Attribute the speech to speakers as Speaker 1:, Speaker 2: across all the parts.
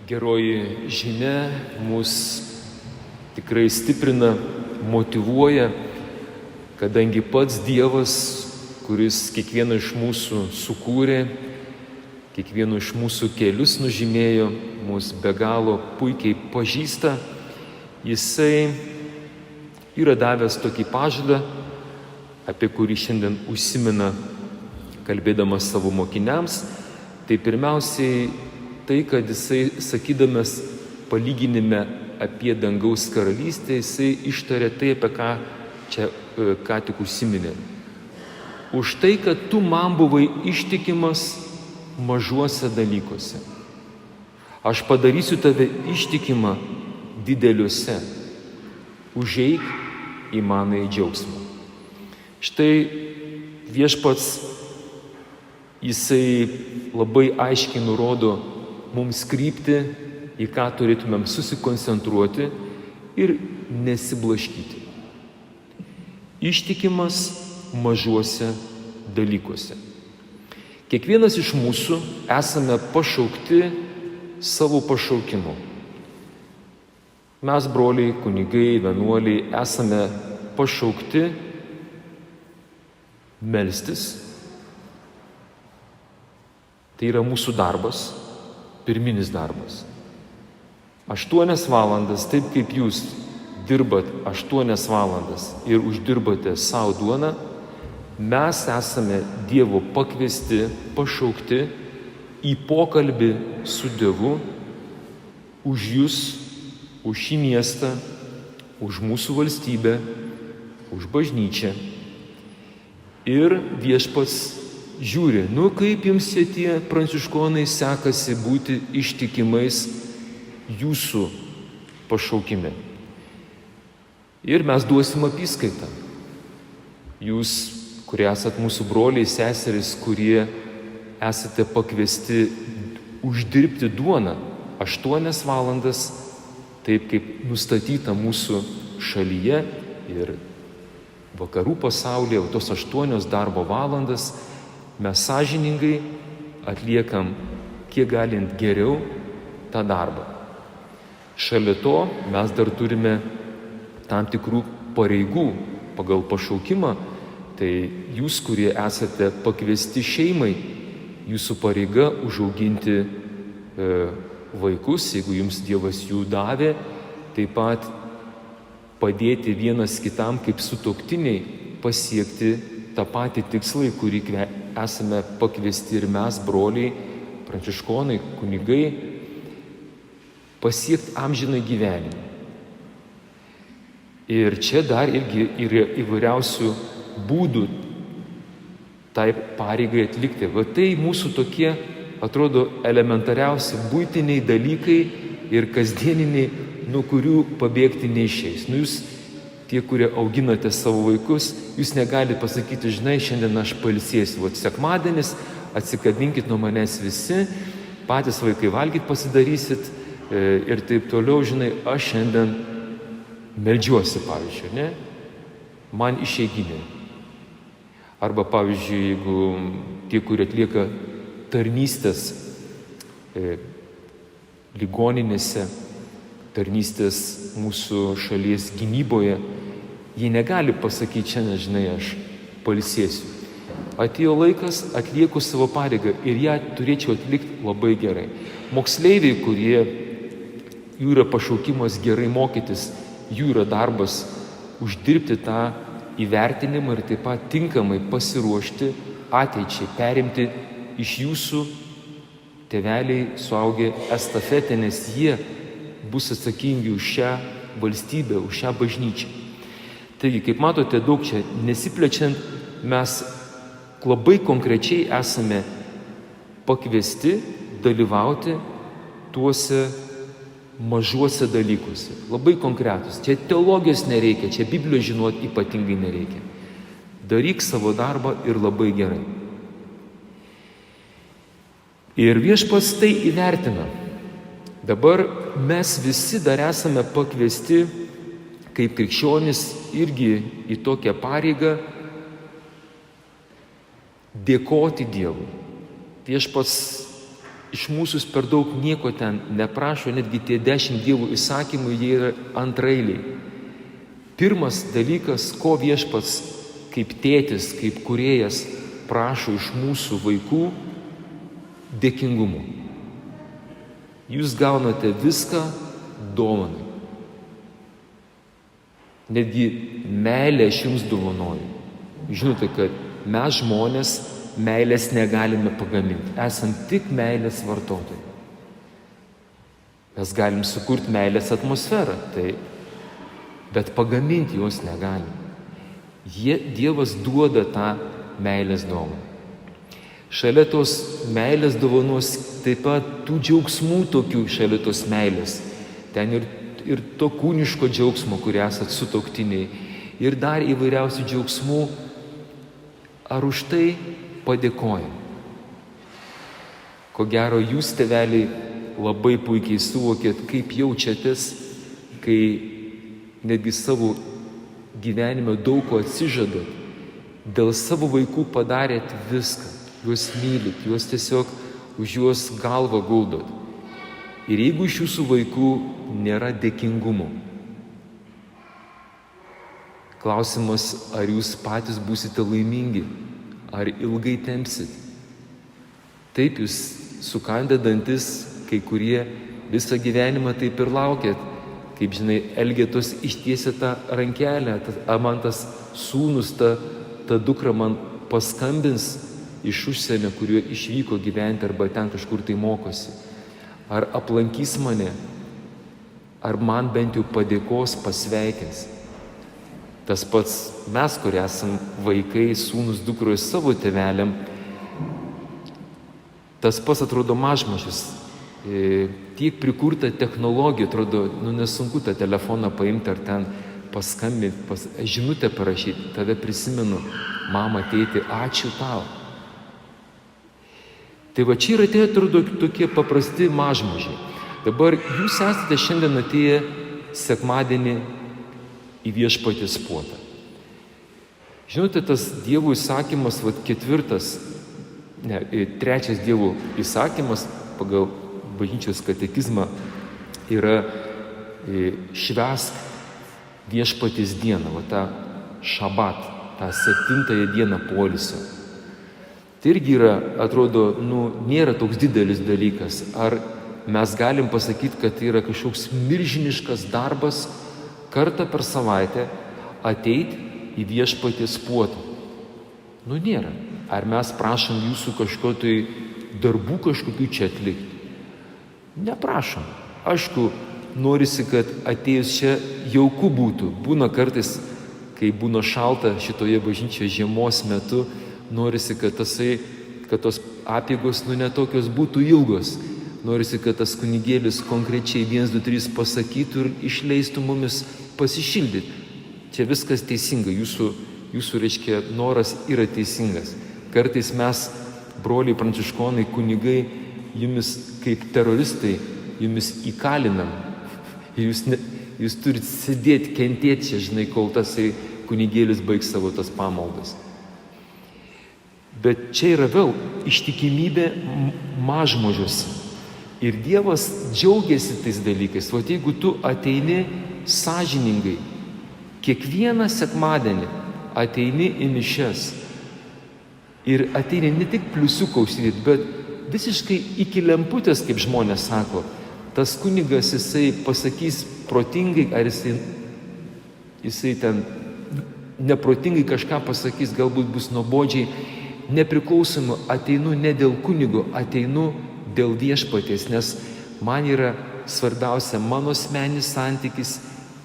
Speaker 1: Geroji žinia mus tikrai stiprina, motyvuoja, kadangi pats Dievas, kuris kiekvieną iš mūsų sukūrė, kiekvieno iš mūsų kelius nužymėjo, mus be galo puikiai pažįsta, Jisai yra davęs tokį pažadą, apie kurį šiandien užsimena kalbėdamas savo mokiniams. Tai pirmiausiai tai, kad Jisai, sakydamas palyginime apie dangaus karalystę, Jisai ištarė tai, apie ką tik užsiminė. Už tai, kad tu man buvai ištikimas mažuose dalykuose, aš padarysiu tave ištikimą dideliuose. Užeik į manąjį džiaugsmą. Štai Viešpats, Jisai labai aiškiai nurodo mums kryptį, į ką turėtumėm susikoncentruoti ir nesiblaškyti. Ištikimas mažuose dalykuose. Kiekvienas iš mūsų esame pašaukti savo pašaukimu. Mes, broliai, kunigai, vienuoliai, esame pašaukti melstis. Tai yra mūsų darbas, pirminis darbas. 8 valandas, taip kaip jūs dirbat 8 valandas ir uždirbate savo duoną, mes esame Dievo pakviesti, pašaukti į pokalbį su Dievu už jūs, už šį miestą, už mūsų valstybę, už bažnyčią. Ir Viešpats žiūri, kaip jums tie pranciškonai sekasi būti ištikimais jūsų pašaukime. Ir mes duosim apyskaitą. Jūs, kurie esat mūsų broliai, seserys, kurie esate pakviesti uždirbti duoną 8 valandas, taip kaip nustatyta mūsų šalyje ir vakarų pasaulyje, tos 8 darbo valandas, mes sąžiningai atliekam kiek galint geriau tą darbą. Šalia to mes dar turime tam tikrų pareigų pagal pašaukimą. Tai jūs, kurie esate pakviesti šeimai, jūsų pareiga užauginti vaikus, jeigu jums Dievas jų davė, taip pat padėti vienas kitam kaip sutuoktiniai pasiekti tą patį tikslą, į kurį esame pakviesti ir mes, broliai, pranciškonai, kunigai, pasiekti amžiną gyvenimą. Ir čia dar irgi yra įvairiausių būdų tai pareigai atlikti. Tai mūsų tokie, atrodo, elementariausi buitiniai dalykai ir kasdieniniai, nuo kurių pabėgti neišeis. Jūs, tie, kurie auginate savo vaikus, jūs negalite pasakyti, žinai, šiandien aš pailsėsiu. Sekmadienis, atsikabinkit nuo manęs visi, patys vaikai valgyt pasidarysit ir taip toliau, žinai, aš šiandien meldžiuosi, pavyzdžiui, ne? Man išeiginė. Arba, pavyzdžiui, jeigu tie, kurie atlieka tarnystės ligoninėse, tarnystės mūsų šalies gynyboje, jie negali pasakyti, šiandien, žinai, aš pailsėsiu. Atėjo laikas, atlieku savo pareigą ir ją turėčiau atlikti labai gerai. Moksleiviai, kurie jų yra pašaukimas gerai mokytis, jų yra darbas uždirbti tą įvertinimą ir taip pat tinkamai pasiruošti ateičiai, perimti iš jūsų tėveliai suaugę estafetę, nes jie bus atsakingi už šią valstybę, už šią bažnyčią. Taigi, kaip matote, daug čia nesiplečiant, mes labai konkrečiai esame pakviesti dalyvauti tuose mažuose dalykuose. Labai konkretus. Čia teologijos nereikia, čia Biblijos žinoti ypatingai nereikia. Daryk savo darbą ir labai gerai. Ir Viešpats tai įvertina. Dabar mes visi dar esame pakviesti kaip krikščionys irgi į tokią pareigą dėkoti Dievui. Viešpats iš mūsų per daug nieko ten neprašo, netgi tie 10 Dievo įsakymų, jie yra antraeiliai. Pirmas dalykas, ko Viešpats kaip tėtis, kaip kūrėjas prašo iš mūsų vaikų – dėkingumo. Jūs gaunate viską dovanai. Netgi meilę aš jums dovanoju. Žinote, kad mes žmonės meilės negalime pagaminti. Esam tik meilės vartotojai. Mes galim sukurti meilės atmosferą, bet pagaminti jos negalim. Dievas duoda tą meilės dovaną. Šalia tos meilės dovanos taip pat tų džiaugsmų tokių šalia tos meilės. Ten ir to kūniško džiaugsmo, kurie esat sutuoktiniai, ir dar įvairiausių džiaugsmų. Ar už tai padėkojam? Ko gero, jūs, tėveliai, labai puikiai suvokėt, kaip jaučiatės, kai netgi savo gyvenime daug ko atsižadat, dėl savo vaikų padarėt viską, juos mylit, juos tiesiog už juos galvą guldot. Ir jeigu iš jūsų vaikų nėra dėkingumo, klausimas, ar jūs patys būsite laimingi, ar ilgai tempsit. Taip, jūs sukandę dantis, kai kurie visą gyvenimą taip ir laukėt. Kaip žinai, Elgetos ištiesė tą rankelę, man tas sūnus, ta dukra man paskambins iš užsienio, kuriuo išvyko gyventi arba ten kažkur tai mokosi. Ar aplankys mane, ar man bent jau padėkos, pasveikins. Tas pats mes, kurie esam vaikai, sūnus, dukros savo tėveliam, tas pats atrodo mažmažis. Tiek prikurta technologija, atrodo, nesunku tą telefoną paimti ar ten paskambinti, žinutę parašyti, tave prisimenu, mama, tėti, ačiū tau. Tai va čia yra tie, atrodo, tokie paprasti mažmažiai. Dabar jūs esate šiandien atėję sekmadienį į Viešpaties puotą. Žinote, tas Dievo įsakymas, trečias Dievo įsakymas pagal bažnyčios katekizmą yra švęsk Viešpaties dieną, tą šabat, tą 7 dieną poilsio. Tai irgi yra, atrodo, nėra toks didelis dalykas. Ar mes galim pasakyti, kad tai yra kažkoks milžiniškas darbas kartą per savaitę ateiti į Viešpaties puotą? Nėra. Ar mes prašom jūsų kažkokių darbų kažkokių čia atlikti? Neprašom. Aišku, norisi, kad atėjus čia jauku būtų. Būna kartais, kai būna šalta šitoje bažnyčioje žiemos metu, norisi, kad tos apeigos netokios būtų ilgos. Norisi, kad tas kunigėlis konkrečiai 1, 2, 3 pasakytų ir išleistų mumis pasišildyti. Čia viskas teisinga, jūsų reiškia noras yra teisingas. Kartais mes, broliai pranciškonai, kunigai, jumis kaip teroristai, jumis įkalinam. Jūs turit sėdėti, kentėti čia, žinai, kol tas kunigėlis baigs savo tas pamaldas. Bet čia yra vėl ištikimybė mažmožiuose. Ir Dievas džiaugiasi tais dalykais. O jeigu tu ateini sąžiningai, kiekvieną sekmadienį ateini į mišias ir ateini ne tik pliusiuką užsidėti, bet visiškai iki lemputės, kaip žmonės sako, tas kunigas jisai pasakys protingai, ar jisai ten neprotingai kažką pasakys, galbūt bus nuobodžiai, nepriklausomai ateinu ne dėl kunigo, ateinu dėl Viešpaties, nes man yra svarbiausia mano asmeninis santykis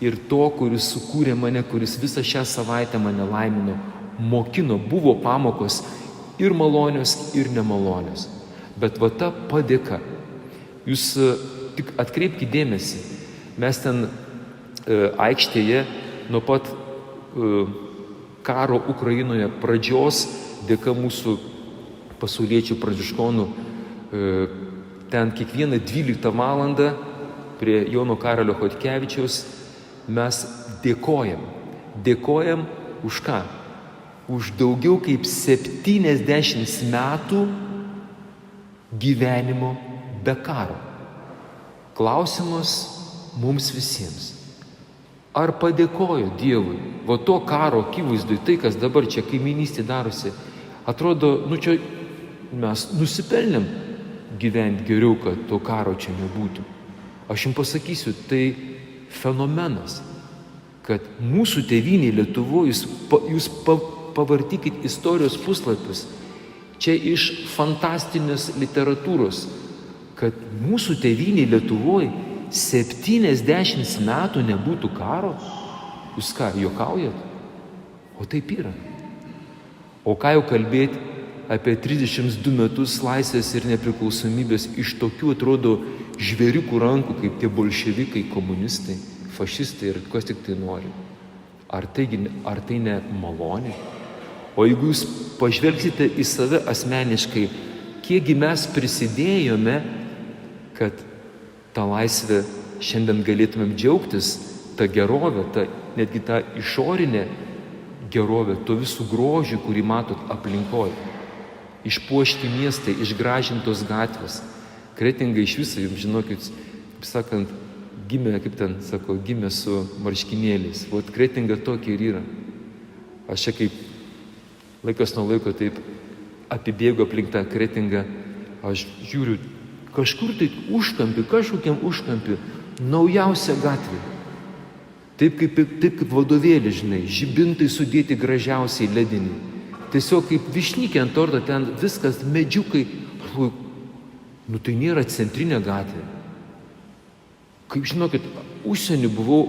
Speaker 1: ir to, kuris sukūrė mane, kuris visą šią savaitę mane laimino, mokino, buvo pamokos ir malonios, ir nemalonios. Bet va ta padėka. Jūs tik atkreipkite dėmesį, mes ten aikštėje nuo pat karo Ukrainoje pradžios, dėka mūsų pasauliečių pranciškonų, ten kiekvieną 12 valandą prie Jono Karolio Chodkevičiaus mes dėkojam. Dėkojam už ką? Už daugiau kaip 70 metų gyvenimo be karo. Klausimas mums visiems. Ar padėkojo Dievui? Va to karo akivaizdui, tai kas dabar čia kaimynystė darosi, atrodo, čia mes nusipelnėm gyventi geriau, kad to karo čia nebūtų. Aš jums pasakysiu, tai fenomenas, kad mūsų tėvynė Lietuvoje, jūs pavartykit istorijos puslapius, čia iš fantastinės literatūros, kad mūsų tėvynė Lietuvoje 70 metų nebūtų karo. Jūs ką, juokaujat? O taip yra. O ką jau kalbėti apie 32 metus laisvės ir nepriklausomybės iš tokių, atrodo, žvėriukų rankų, kaip tie bolševikai, komunistai, fašistai ir kas tik tai nori. Ar tai ne malonė? O jeigu jūs pažvelgsite į save asmeniškai, kiekgi mes prisidėjome, kad tą laisvę šiandien galėtumėm džiaugtis, tą gerovę, netgi tą išorinę gerovę, to visų grožių, kurį matot aplinkoje. Išpuošti miestai, išgražintos gatvės. Kretinga iš viso, jums žinokit, kaip sakant, gimė su marškinėliais. Vat Kretinga tokia ir yra. Aš čia kaip laikas nuo laiko taip apibėgu aplink tą Kretingą, aš žiūriu, kažkur tai kažkokiam užkampi, naujausia gatvė. Taip kaip vadovėlė, žinai, žibintai sudėti gražiausiai lediniai. Tiesiog kaip višnikė ant torto, ten viskas, medžiukai. Tai nėra centrinė gatvė. Kaip žinokit, užsienį buvau,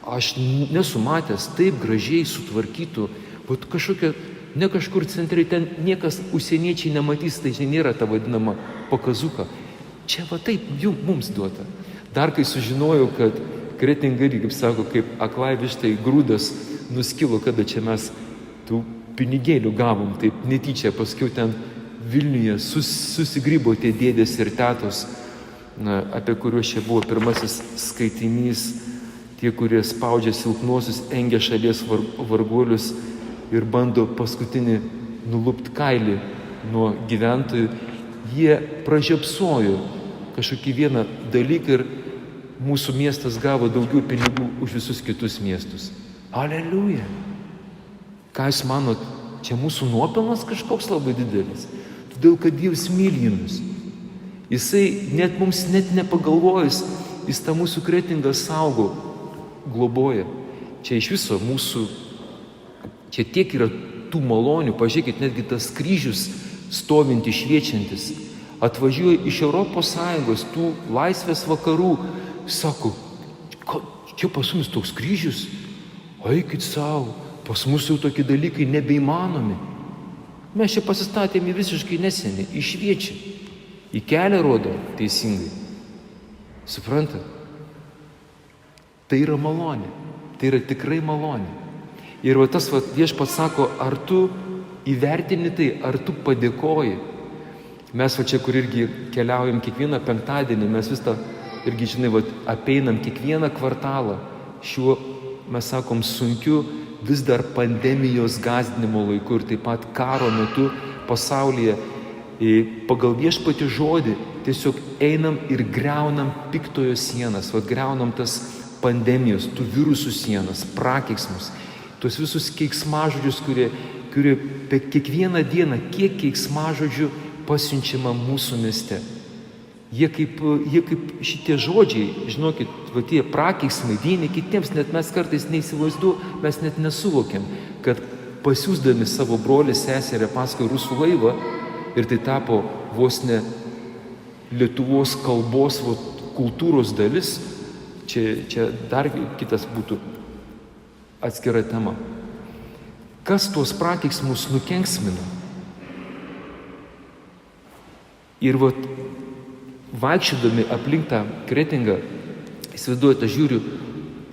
Speaker 1: aš nesu matęs taip gražiai sutvarkytų, bet kažkokia, ne kažkur centrai, ten niekas užsieniečiai nematys, tai čia nėra ta vadinama pakazuka. Čia va taip jau mums duota. Dar kai sužinojau, kad Kretinga, kaip sako, kaip aklai vištai grūdas nuskilo, kada čia mes tų pinigėlių gavom, taip netyčia, paskiau ten Vilniuje susigrybo tie dėdės ir tetos, apie kuriuos čia buvo pirmasis skaitinys, tie, kurie spaudžia silpnuosius, engia šalies varguolius ir bando paskutinį nulupt kailį nuo gyventojų. Jie pražiopsojo kažkokį vieną dalyką ir mūsų miestas gavo daugiau pinigų už visus kitus miestus. Aleliuja! Ką jūs manot, čia mūsų nuopelnas kažkoks labai didelis? Todėl, kad Dievas myli mus. Jisai net mums nepagalvojus, jis tą mūsų Kretingą saugo, globoja. Čia iš viso mūsų, čia tiek yra tų malonių, pažiūrėkit, netgi tas kryžius stovinti, šviečiantis, atvažiuoja iš ES, tų laisvės vakarų, sako, čia pas mus toks kryžius, eikit savo, pas mus jau tokie dalykai nebeįmanomi. Mes čia pasistatėme visiškai neseniai, išviečia, į kelią rodo teisingai. Suprantat? Tai yra malonė, tai yra tikrai malonė. Ir va tas Viešpats sako, ar tu įvertini tai, ar tu padėkoji. Mes va čia, kur irgi keliaujam kiekvieną penktadienį, mes vis tą irgi, žinai, apeinam kiekvieną kvartalą. Šiuo, mes sakom, sunkiu vis dar pandemijos gąsdinimo laiku ir taip pat karo metu pasaulyje. Pagal Viešpatį žodį tiesiog einam ir greunam piktojo sienas, greunam tas pandemijos, tų virusų sienas, prakeiksmus, tuos visus keiksmažodžius, kurie kiekvieną dieną, kiek keiksmažodžių pasiunčiama mūsų mieste. Jie kaip šitie žodžiai, žinokit, tie prakeiksmai vieni kitiems, net mes kartais mes net nesuvokiam, kad pasiųsdami savo brolį, seserę paskui rusų laivą, ir tai tapo vos ne Lietuvos kalbos kultūros dalis, čia dar kitas būtų atskira tema. Kas tuos prakeiksmus nukenksmino? Ir vaikščiodami aplink tą Kretingą, įsivaizduojate, žiūriu,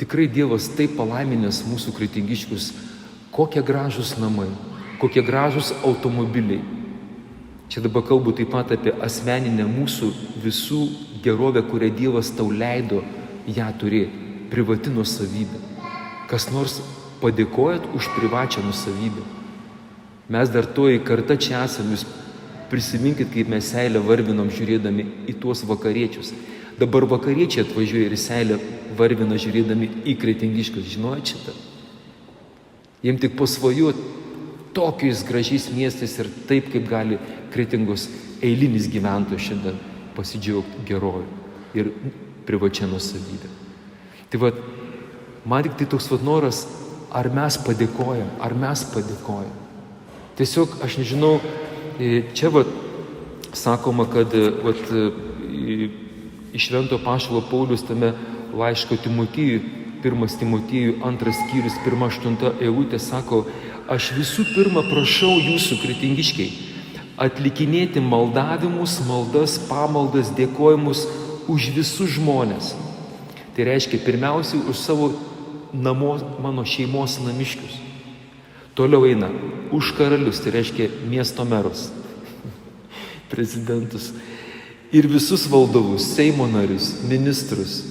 Speaker 1: tikrai Dievas taip palaiminęs mūsų kretingiškius, kokie gražūs namai, kokie gražūs automobiliai. Čia dabar kalbu taip pat apie asmeninę mūsų visų gerovę, kurią Dievas tau leido ją turėti, privati nuosavybė. Kas nors padėkojat už privačią nuosavybę? Mes dar toji karta čia esame, jūs Prisiminkit, kaip mes seilę varvinom žiūrėdami į tuos vakariečius. Dabar vakariečiai atvažiuoja ir seilę varvina žiūrėdami į Kretingiškius. Žinojot šitą? Jiems tik pasvajot tokiais gražiais miestais ir taip, kaip gali Kretingos eilinis gyventojas šiandien pasidžiaugti gerovę ir privačia nuosavybė. Tai vat, man tik tai toks noras, ar mes padėkojam. Tiesiog, aš nežinau, čia vat sakoma, kad vat, iš Švento Apaštalo Paulius tame laiško Timotiejui, 1 Timotiejui 2 skyrius 1-8 eilutė sako, aš visų pirma prašau jūsų, Kretingiškiai, atlikinėti maldavimus, maldas, pamaldas, dėkojimus už visus žmonės. Tai reiškia, pirmiausiai už savo mano šeimos namiškius. Toliau eina už karalius, tai reiškia miesto merus, prezidentus ir visus valdovus, Seimo narius, ministrus.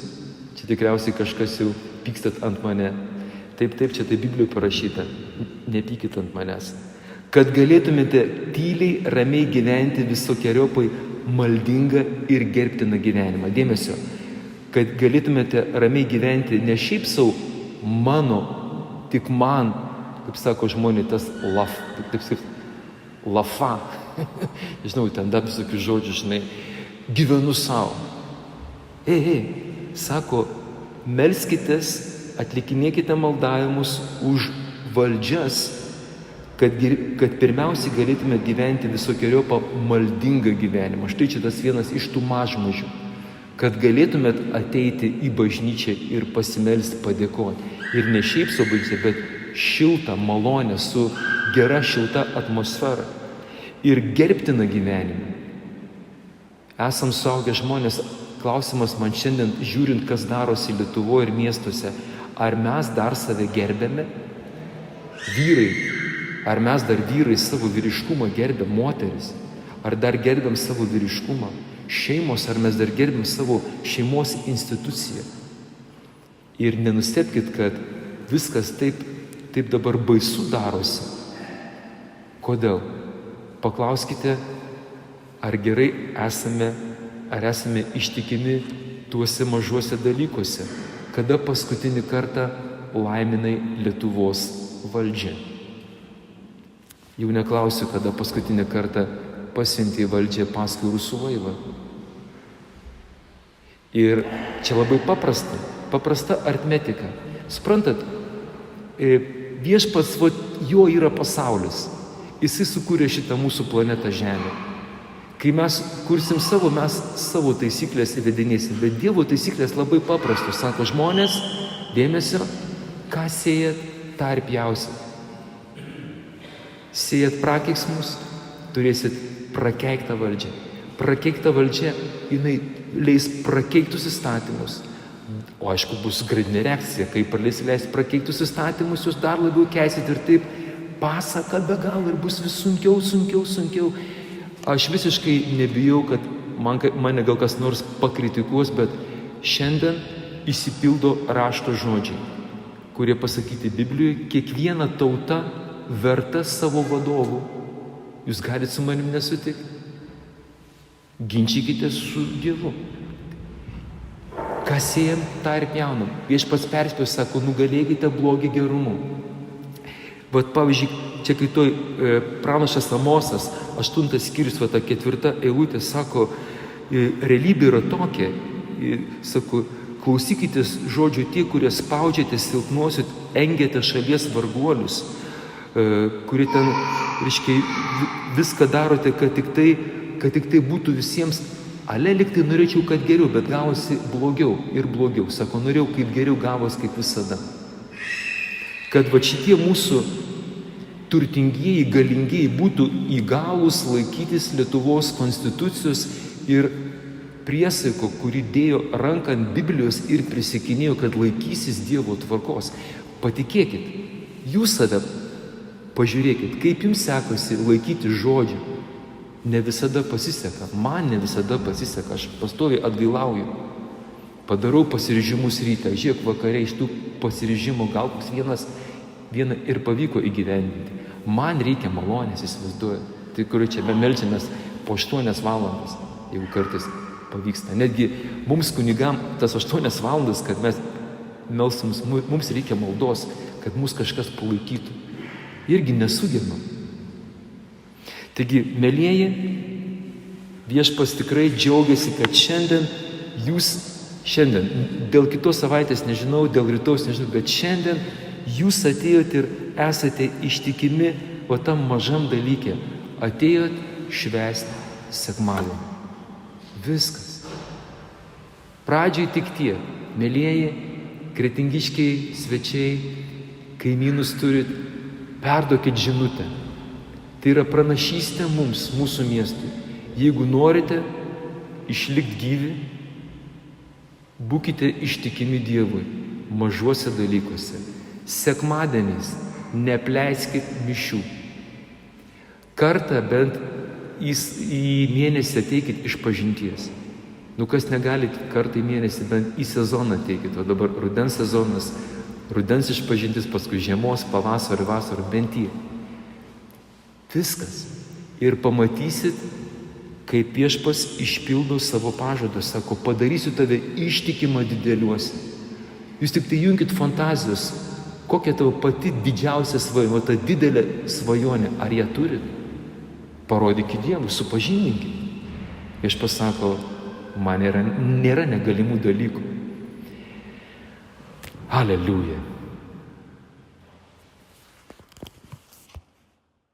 Speaker 1: Čia tikriausiai kažkas jau pykstat ant mane. Taip, čia tai Biblijoje parašyta. Nepykit ant manęs. Kad galėtumėte tyliai, ramiai gyventi visokiojopai maldingą ir gerbtiną gyvenimą. Dėmesio. Kad galėtumėte ramiai gyventi ne šiaip savo mano, tik man, kaip sako žmonės, tas lafa. Žinau, ten dar visokių žodžių, žinai, gyvenu savo. Sako, melskitės, atlikinėkite maldavimus už valdžias, kad pirmiausiai galėtume gyventi visokiojopą maldingą gyvenimą. Štai čia tas vienas iš tų mažmažių. Kad galėtumėt ateiti į bažnyčią ir pasimelsti, padėkoti. Ir ne šiaip su bažnyčia, bet šiltą, malonę, su gera šilta atmosfera. Ir gerbtiną gyvenimą. Esam suaugę žmonės, klausimas man šiandien, žiūrint, kas darosi Lietuvoje ir miestuose, ar mes dar save gerbėme? Vyrai, ar mes dar vyrai savo vyriškumą gerbėm, moteris? Ar dar gerbėm savo vyriškumą? Šeimos, ar mes dar gerbėm savo šeimos instituciją? Ir nenustebkit, kad viskas taip dabar baisu darosi. Kodėl? Paklauskite, ar gerai esame, ar esame ištikimi tuose mažuose dalykuose, kada paskutinį kartą laiminai Lietuvos valdžia. Jau neklausiu, kada paskutinį kartą pasiuntė į valdžią paskui rusų laivą. Ir čia labai paprasta aritmetika. Suprantat, viešpats, jo yra pasaulis. Jisai sukūrė šitą mūsų planetą Žemę. Kai mes kursim mes savo taisyklės įvedinėsim, bet Dievo taisyklės labai paprastos. Sako, žmonės, dėmesio, ką sėjat, tą ir pjausit. Sėjat prakeiksmus, turėsit prakeiktą valdžią. Prakeikta valdžia, jinai leis prakeiktus įstatymus. O aišku, bus gradinė reakcija, kai leis prakeiktus įstatymus, jūs dar labiau keisit ir taip pasaka be galo ir bus vis sunkiau. Aš visiškai nebijau, kad mane gal kas nors pakritikuos, bet šiandien įsipildo rašto žodžiai, kurie pasakyti Biblijoje, kiekviena tauta verta savo vadovų. Jūs galite su manim nesutikti. Ginčykite su Dievu. Ką sėjam, tą ir pjaunam. Viešpats perspėjo, sako, nugalėkite blogį gerumu. Vat pavyzdžiui, čia kai toj pranašas Amosas, 8 skyrius, ta 4 eilutė, sako, realybė yra tokia, sako, klausykitės žodžių tie, kurie spaudžiate silpnuosius, engiate šalies varguolius, kurie ten, reiškia, viską darote, kad tik tai būtų visiems, ale liktai norėčiau, kad geriau, bet gavosi blogiau ir blogiau. Sako, norėjau kaip geriau, gavosi kaip visada. Kad va šitie mūsų turtingieji, galingieji būtų įgalūs laikytis Lietuvos konstitucijos ir priesaiko, kurį dėjo ranką ant Biblijos ir prisikinėjo, kad laikysis Dievo tvarkos. Patikėkit, jūs save pažiūrėkit, kaip jums sekasi laikyti žodžių. Ne visada pasiseka, man ne visada pasiseka, aš pastoviai atgailauju. Padarau pasiryžimus rytą, žiūrėk vakare, iš tų pasiryžimų gal vieną ir pavyko įgyvendinti. Man reikia malonės, įsivaizduoju. Tai kur čia meldžiamės, po 8 valandas, jeigu kartais pavyksta. Netgi mums kunigam tas 8 valandas, kad mes melstumės, mums reikia maldos, kad mus kažkas palaikytų. Irgi nesugebam. Taigi, mielieji, Viešpats tikrai džiaugiasi, kad šiandien, dėl kitos savaitės nežinau, dėl rytaus nežinau, bet šiandien jūs atėjote ir esate ištikimi o tam mažam dalykė. Atėjot švęsti sekmadienį. Viskas. Pradžiai tik tiek. Mielieji, kretingiškiai, svečiai, kaimynus turit, perduokit žinutę. Tai yra pranašystė mums, mūsų miestui. Jeigu norite išlikti gyvi, būkite ištikimi Dievui mažuose dalykuose. Sekmadieniais neapleiskit mišių. Kartą bent į mėnesį ateikit išpažinties. Kas negalit kartą į mėnesį, bent į sezoną ateikit. O dabar rudens sezonas, rudens išpažintis, paskui žiemos, pavasario, vasario, bent tiek. Viskas. Ir pamatysit, kaip Viešpats išpildo savo pažadus. Sako, padarysiu tave ištikimą dideliuose. Jūs tik tai junkit fantazijos, kokia tavo pati didžiausia svajonė, ta didelė svajonė. Ar ją turit? Parodykit Dievui, supažindinkit. Viešpats sako, man nėra negalimų dalykų. Aleliuja.